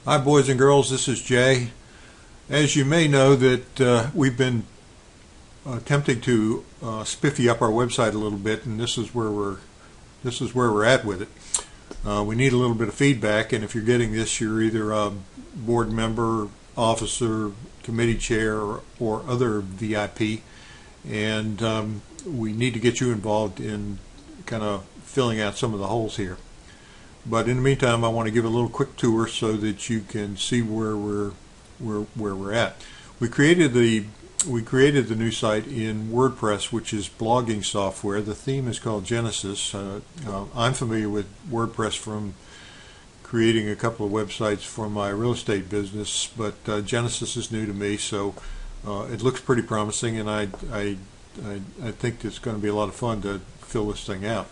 Hi boys and girls, this is Jay. As you may know that we've been attempting to spiffy up our website a little bit, and this is where we're at with it. We need a little bit of feedback, and if you're getting this, you're either a board member, officer, committee chair, or other VIP, and we need to get you involved in kind of filling out some of the holes here. But in the meantime, I want to give a little quick tour so that you can see where we're at. We created the new site in WordPress, which is blogging software. The theme is called Genesis. I'm familiar with WordPress from creating a couple of websites for my real estate business, but Genesis is new to me, so it looks pretty promising, and I think it's going to be a lot of fun to fill this thing out.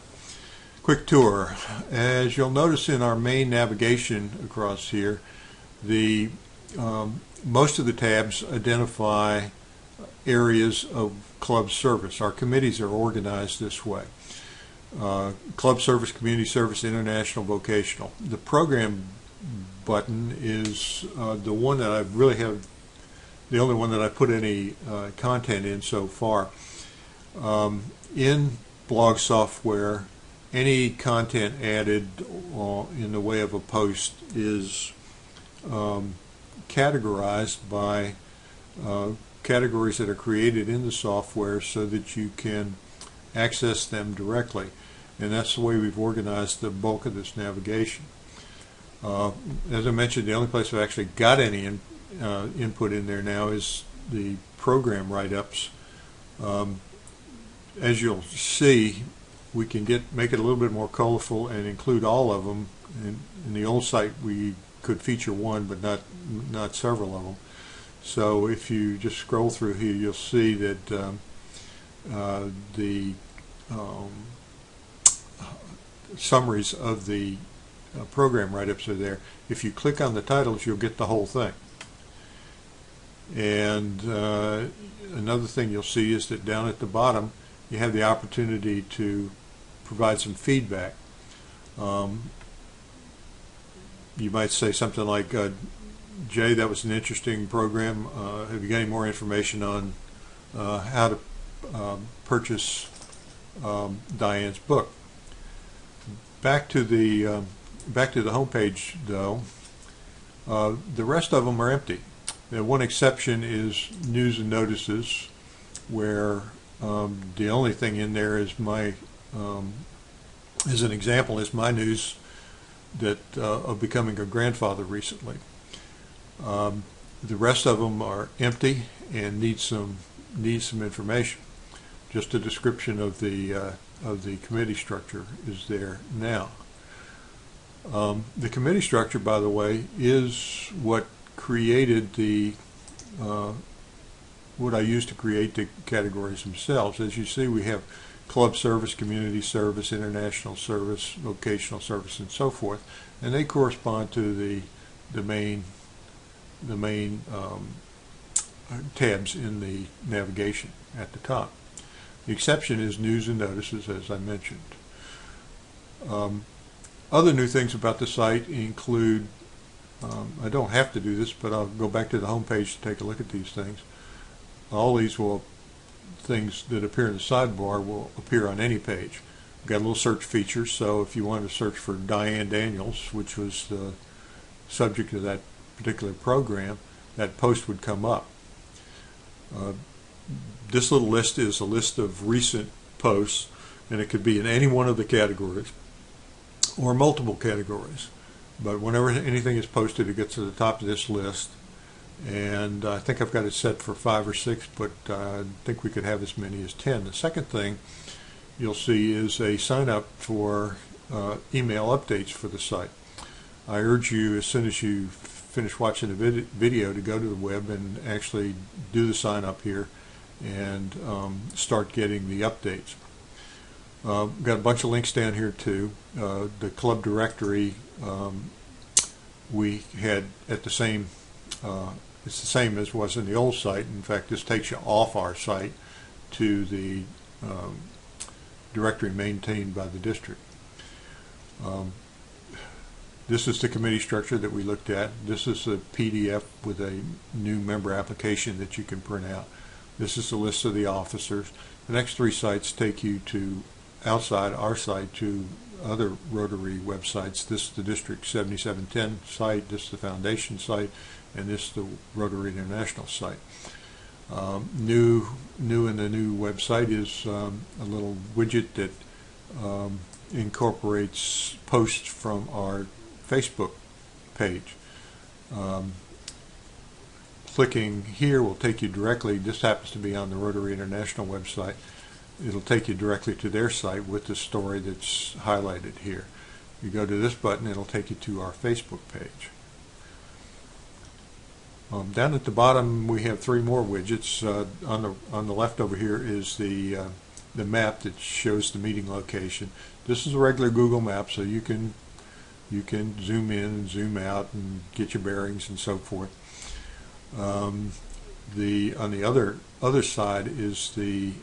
Quick tour. As you'll notice in our main navigation across here, the most of the tabs identify areas of club service. Our committees are organized this way. Club service, community service, international, vocational. The program button is the one that I really have, the only one that I put any content in so far. In blog software, any content added in the way of a post is categorized by categories that are created in the software so that you can access them directly. And that's the way we've organized the bulk of this navigation. As I mentioned, the only place I've actually got any input in there now is the program write-ups. As you'll see, we can make it a little bit more colorful and include all of them. In the old site, we could feature one, but not several of them. So if you just scroll through here, you'll see that the summaries of the program write-ups are there. If you click on the titles, you'll get the whole thing. And another thing you'll see is that down at the bottom, you have the opportunity to provide some feedback. You might say something like, Jay, that was an interesting program. Have you got any more information on how to purchase Diane's book? Back to the home page, though. The rest of them are empty. The one exception is news and notices, where the only thing in there is my as an example is my news that of becoming a grandfather recently. The rest of them are empty and need some information. Just a description of the committee structure is there now. The committee structure, by the way, is what created the what I used to create the categories themselves. As you see, we have club service, community service, international service, vocational service, and so forth, and they correspond to the main tabs in the navigation at the top. The exception is news and notices, as I mentioned. Other new things about the site include, I don't have to do this, but I'll go back to the home page to take a look at these things. All these things that appear in the sidebar will appear on any page. We've got a little search feature, so if you wanted to search for Diane Daniels, which was the subject of that particular program, that post would come up. This little list is a list of recent posts, and it could be in any one of the categories or multiple categories. But whenever anything is posted, it gets to the top of this list. And I think I've got it set for 5 or 6, but I think we could have as many as 10. The second thing you'll see is a sign up for email updates for the site. I urge you, as soon as you finish watching the video, to go to the web and actually do the sign up here and start getting the updates. Got a bunch of links down here too. The club directory we had at the same it's the same as was in the old site. In fact, this takes you off our site to the directory maintained by the district. This is the committee structure that we looked at. This is a PDF with a new member application that you can print out. This is the list of the officers. The next three sites take you to outside our site to other Rotary websites. This is the District 7710 site, this is the Foundation site, and this is the Rotary International site. New in the new website is a little widget that incorporates posts from our Facebook page. Clicking here will take you directly, this happens to be on the Rotary International website, it'll take you directly to their site with the story that's highlighted here. You go to this button, it'll take you to our Facebook page. Down at the bottom we have three more widgets. On the left over here is the map that shows the meeting location. This is a regular Google map, so you can zoom in and zoom out and get your bearings and so forth. On the other side is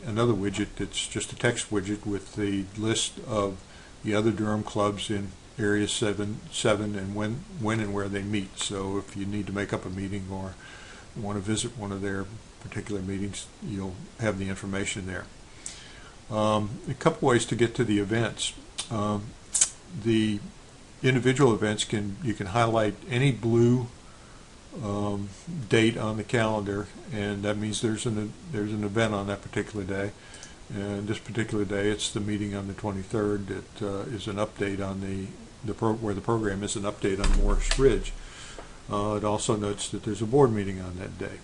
another widget that's just a text widget with the list of the other Durham clubs in Area 7 and when and where they meet. So if you need to make up a meeting or want to visit one of their particular meetings, you'll have the information there. A couple ways to get to the events. The individual events you can highlight any blue date on the calendar, and that means there's an event on that particular day. And this particular day, it's the meeting on the 23rd that is an update on where the program is an update on Morris Ridge. It also notes that there's a board meeting on that day,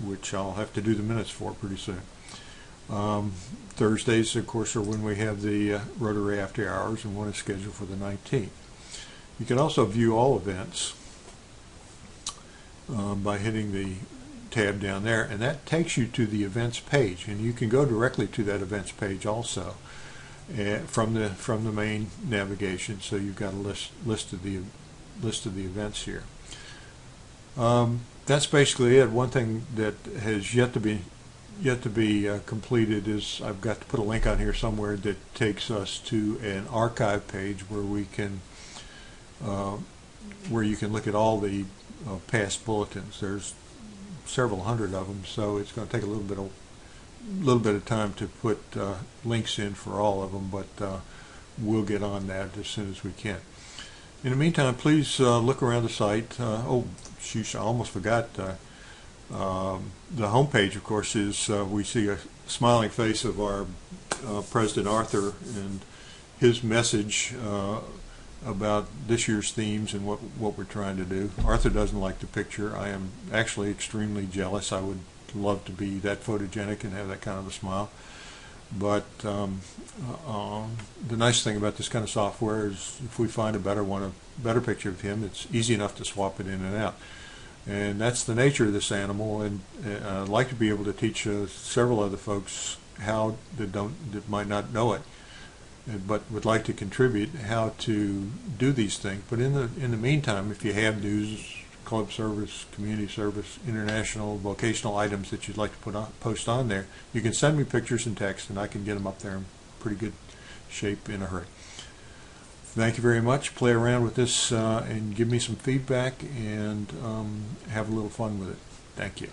which I'll have to do the minutes for pretty soon. Thursdays, of course, are when we have the Rotary After Hours, and one is scheduled for the 19th. You can also view all events by hitting the tab down there, and that takes you to the events page, and you can go directly to that events page also from the main navigation. So you've got a list of the events here. That's basically it. One thing that has yet to be completed is I've got to put a link on here somewhere that takes us to an archive page where we can where you can look at all the past bulletins. There's several hundred of them, so it's going to take a little bit of time to put links in for all of them, but we'll get on that as soon as we can. In the meantime, please look around the site. Oh, sheesh, I almost forgot. The homepage, of course, is we see a smiling face of our President Arthur and his message about this year's themes and what we're trying to do. Arthur doesn't like the picture. I am actually extremely jealous. I would love to be that photogenic and have that kind of a smile. But the nice thing about this kind of software is if we find a better picture of him, it's easy enough to swap it in and out. And that's the nature of this animal, and I'd like to be able to teach several other folks how that might not know it, but would like to contribute how to do these things. But in the meantime, if you have news, club service, community service, international, vocational items that you'd like to post on there, you can send me pictures and text, and I can get them up there in pretty good shape in a hurry. Thank you very much. Play around with this and give me some feedback, and have a little fun with it. Thank you.